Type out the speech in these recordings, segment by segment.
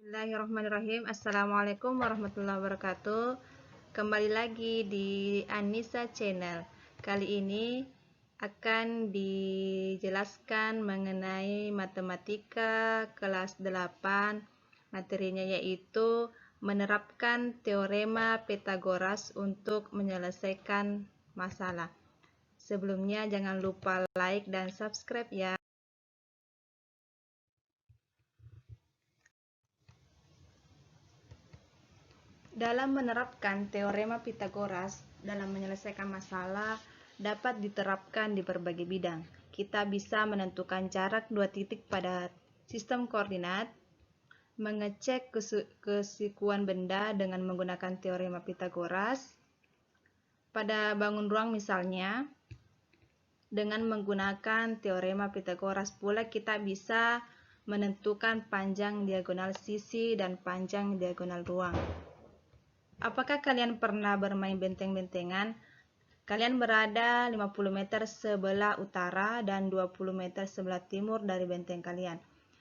Bismillahirrahmanirrahim. Assalamualaikum warahmatullahi wabarakatuh. Kembali lagi di Anissa Channel. Kali ini akan dijelaskan mengenai matematika kelas 8. Materinya yaitu menerapkan teorema Pythagoras untuk menyelesaikan masalah. Sebelumnya jangan lupa like dan subscribe ya. Dalam menerapkan teorema Pythagoras dalam menyelesaikan masalah dapat diterapkan di berbagai bidang. Kita bisa menentukan jarak dua titik pada sistem koordinat, mengecek kesikuan benda dengan menggunakan teorema Pythagoras. Pada bangun ruang misalnya, dengan menggunakan teorema Pythagoras pula kita bisa menentukan panjang diagonal sisi dan panjang diagonal ruang. Apakah kalian pernah bermain benteng-bentengan? Kalian berada 50 meter sebelah utara dan 20 meter sebelah timur dari benteng kalian.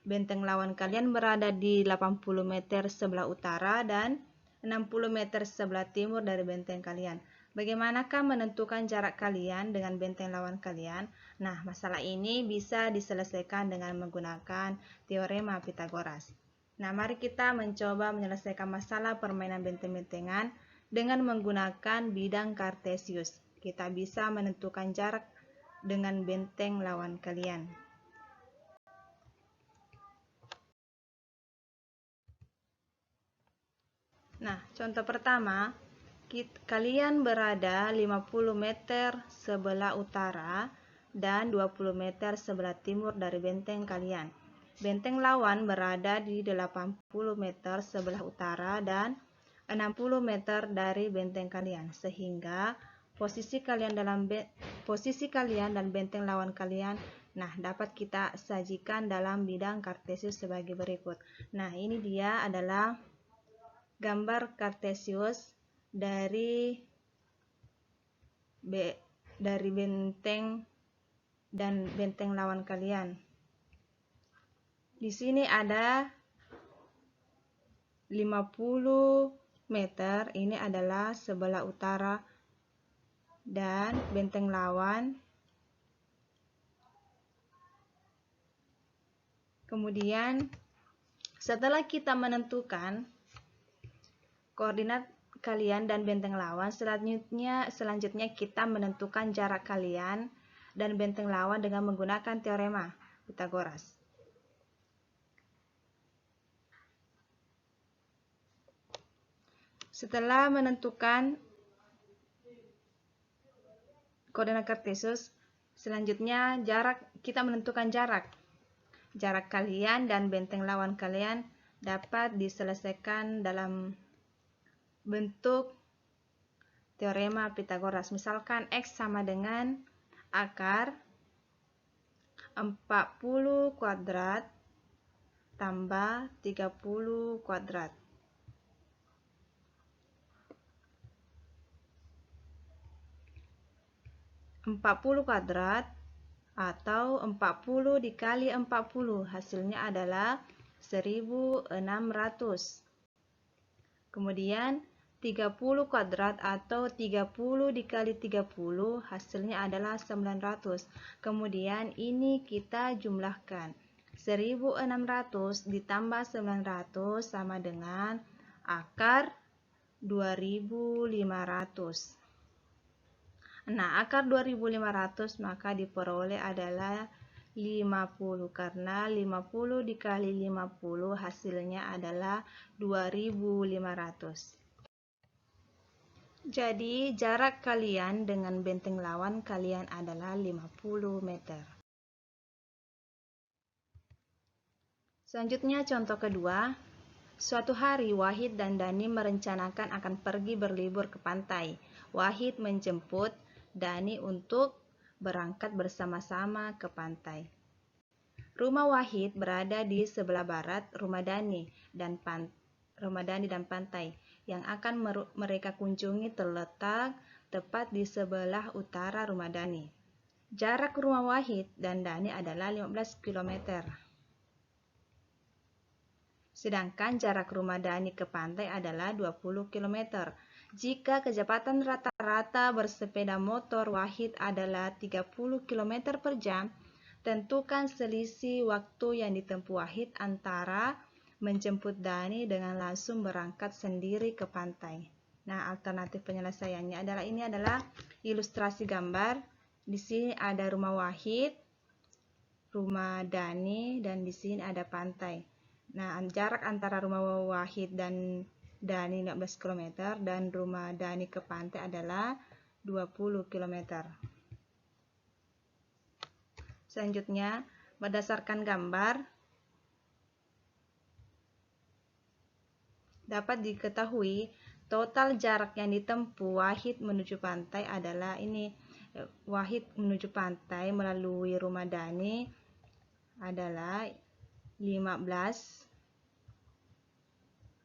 Benteng lawan kalian berada di 80 meter sebelah utara dan 60 meter sebelah timur dari benteng kalian. Bagaimanakah menentukan jarak kalian dengan benteng lawan kalian? Nah, masalah ini bisa diselesaikan dengan menggunakan teorema Pythagoras. Nah, mari kita mencoba menyelesaikan masalah permainan benteng-bentengan dengan menggunakan bidang Kartesius. Kita bisa menentukan jarak dengan benteng lawan kalian. Nah, contoh pertama, kalian berada 50 meter sebelah utara dan 20 meter sebelah timur dari benteng kalian. Benteng lawan berada di 80 meter sebelah utara dan 60 meter dari benteng kalian, sehingga posisi kalian dan benteng lawan kalian dapat kita sajikan dalam bidang Kartesius sebagai berikut. Nah, ini dia adalah gambar Kartesius dari benteng dan benteng lawan kalian. Di sini ada 50 meter, ini adalah sebelah utara dan benteng lawan. Kemudian setelah kita menentukan koordinat kalian dan benteng lawan, selanjutnya kita menentukan jarak kalian dan benteng lawan dengan menggunakan teorema Pythagoras. Setelah menentukan koordinat Kartesius, selanjutnya kita menentukan jarak kalian dan benteng lawan kalian dapat diselesaikan dalam bentuk teorema Pythagoras. Misalkan X sama dengan akar 40 kuadrat tambah 30 kuadrat. Kuadrat atau 40 dikali 40, hasilnya adalah 1600. Kemudian 30 kuadrat atau 30 dikali 30, hasilnya adalah 900. Kemudian ini kita jumlahkan. 1600 ditambah 900 sama dengan akar 2500. Nah, akar 2500 maka diperoleh adalah 50, karena 50 dikali 50 hasilnya adalah 2500. Jadi jarak kalian dengan benteng lawan kalian adalah 50 meter. Selanjutnya contoh kedua. Suatu hari Wahid dan Dani merencanakan akan pergi berlibur ke pantai. Wahid menjemput Dani untuk berangkat bersama-sama ke pantai. Rumah Wahid berada di sebelah barat rumah Dani dan pantai yang akan mereka kunjungi terletak tepat di sebelah utara rumah Dani. Jarak rumah Wahid dan Dani adalah 15 km. Sedangkan jarak rumah Dani ke pantai adalah 20 km. Jika kecepatan rata-rata bersepeda motor Wahid adalah 30 km per jam, tentukan selisih waktu yang ditempuh Wahid antara menjemput Dani dengan langsung berangkat sendiri ke pantai. Nah, alternatif penyelesaiannya adalah ini adalah ilustrasi gambar. Di sini ada rumah Wahid, rumah Dani, dan di sini ada pantai. Nah, jarak antara rumah Wahid dan Dani 15 km dan rumah Dani ke pantai adalah 20 km. Selanjutnya, berdasarkan gambar, dapat diketahui total jarak yang ditempuh Wahid menuju pantai adalah ini. Wahid menuju pantai melalui rumah Dani adalah 15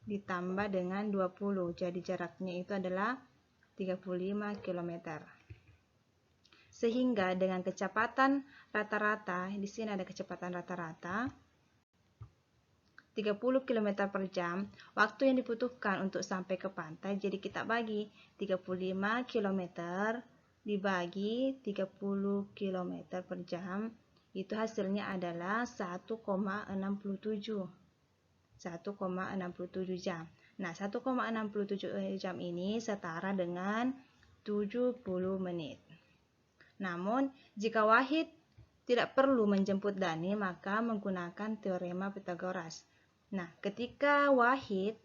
ditambah dengan 20. Jadi jaraknya itu adalah 35 km. Sehingga dengan kecepatan rata-rata, di sini ada kecepatan rata-rata 30 km per jam, waktu yang dibutuhkan untuk sampai ke pantai, jadi kita bagi 35 km dibagi 30 km per jam, itu hasilnya adalah 1,67 jam. Nah, 1,67 jam ini setara dengan 70 menit. Namun, jika Wahid tidak perlu menjemput Dani, maka menggunakan teorema Pythagoras. Nah, ketika Wahid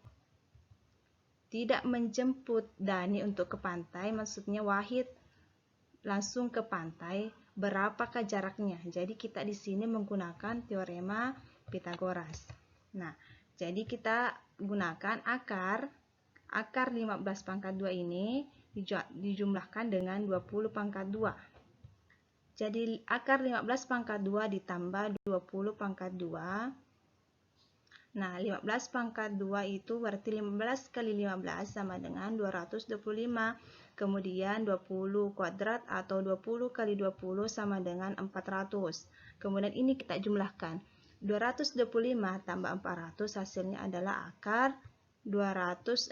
tidak menjemput Dani untuk ke pantai, maksudnya Wahid langsung ke pantai, berapakah jaraknya? Jadi kita di sini menggunakan teorema Pythagoras. Nah, jadi kita gunakan akar 15 pangkat 2 ini dijumlahkan dengan 20 pangkat 2. Jadi akar 15 pangkat 2 ditambah 20 pangkat 2. Nah, 15 pangkat 2 itu berarti 15 kali 15 sama dengan 225. Kemudian 20 kuadrat atau 20 kali 20 sama dengan 400. Kemudian ini kita jumlahkan. 225 tambah 400 hasilnya adalah akar 265.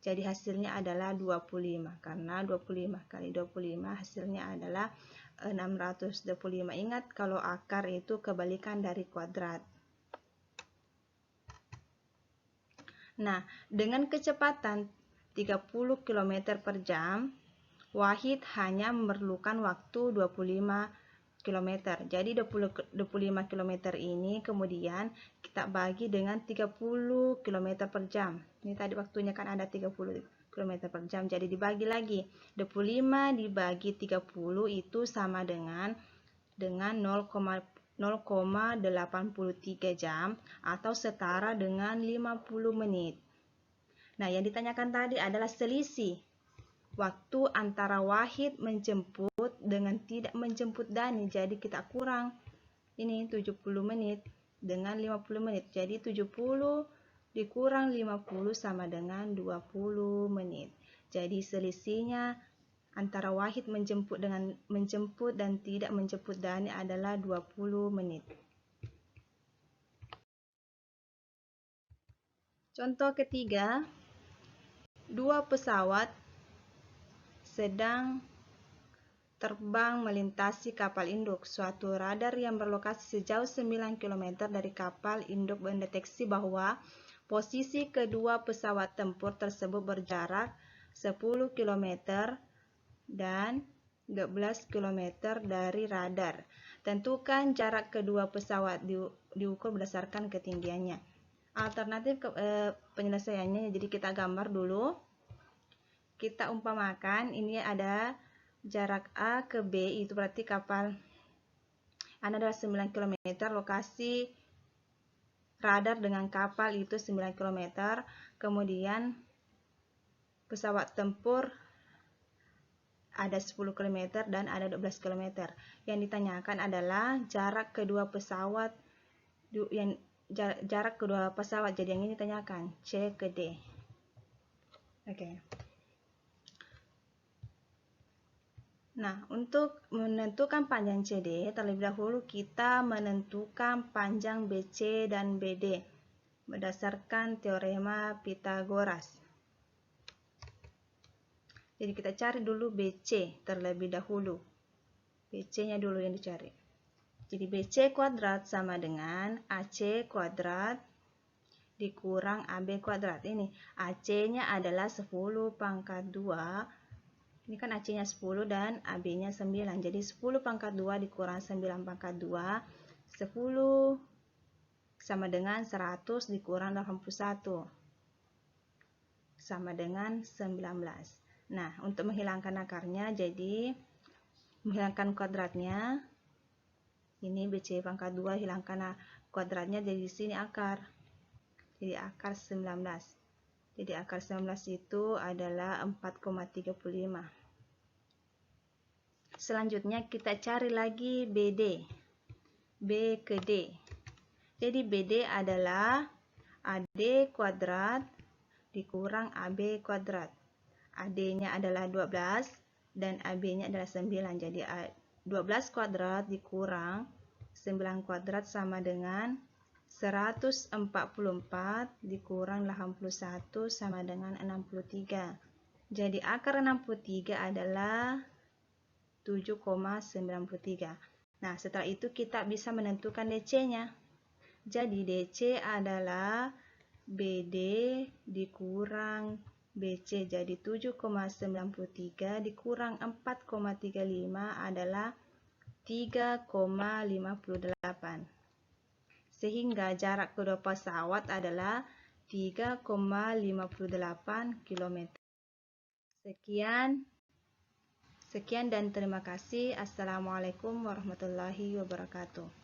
Jadi hasilnya adalah 25. Karena 25 kali 25 hasilnya adalah 625. Ingat kalau akar itu kebalikan dari kuadrat. Nah, dengan kecepatan 30 km per jam, Wahid hanya memerlukan waktu 25 km. Jadi 25 km ini kemudian kita bagi dengan 30 km per jam. Ini tadi waktunya kan ada 30 km per jam, jadi dibagi lagi. 25 dibagi 30 itu sama dengan 0,083 jam atau setara dengan 50 menit. Nah, yang ditanyakan tadi adalah selisih waktu antara Wahid menjemput dengan tidak menjemput Dani. Jadi kita kurang ini 70 menit dengan 50 menit. Jadi 70 dikurang 50 sama dengan 20 menit. Jadi selisihnya antara Wahid menjemput dan tidak menjemput Dani adalah 20 menit. Contoh ketiga, dua pesawat sedang terbang melintasi kapal induk. Suatu radar yang berlokasi sejauh 9 km dari kapal induk mendeteksi bahwa posisi kedua pesawat tempur tersebut berjarak 10 km dan 12 km dari radar. Tentukan jarak kedua pesawat diukur berdasarkan ketinggiannya. Alternatif penyelesaiannya, jadi kita gambar dulu. Kita umpamakan ini ada jarak A ke B, itu berarti kapal adalah 9 km, lokasi radar dengan kapal itu 9 km, kemudian pesawat tempur ada 10 km dan ada 12 km. Yang ditanyakan adalah jarak kedua pesawat, jarak kedua pesawat. Jadi yang ini ditanyakan C ke D. Oke. Nah, untuk menentukan panjang CD, terlebih dahulu kita menentukan panjang BC dan BD berdasarkan teorema Pythagoras. Jadi kita cari dulu BC terlebih dahulu. BC-nya dulu yang dicari. Jadi BC kuadrat sama dengan AC kuadrat dikurang AB kuadrat. Ini AC-nya adalah 10 pangkat 2. Ini kan AC-nya 10 dan AB-nya 9. Jadi 10 pangkat 2 dikurang 9 pangkat 2. 10 sama dengan 100 dikurang 81. Sama dengan 19. Nah, untuk menghilangkan akarnya, jadi menghilangkan kuadratnya, ini BC pangkat 2, hilangkan kuadratnya, jadi di sini akar. Jadi akar 19. Jadi akar 19 itu adalah 4,35. Selanjutnya kita cari lagi BD. B ke D. Jadi BD adalah AD kuadrat dikurang AB kuadrat. AD-nya adalah 12 dan AB-nya adalah 9. Jadi 12 kuadrat dikurang 9 kuadrat sama dengan 144 dikurang 81 sama dengan 63. Jadi akar 63 adalah 7,93. Nah, setelah itu kita bisa menentukan DC-nya. Jadi DC adalah BD dikurang BC. Jadi 7,93 dikurang 4,35 adalah 3,58. Sehingga jarak kedua pesawat adalah 3,58 km. Sekian dan terima kasih. Assalamualaikum warahmatullahi wabarakatuh.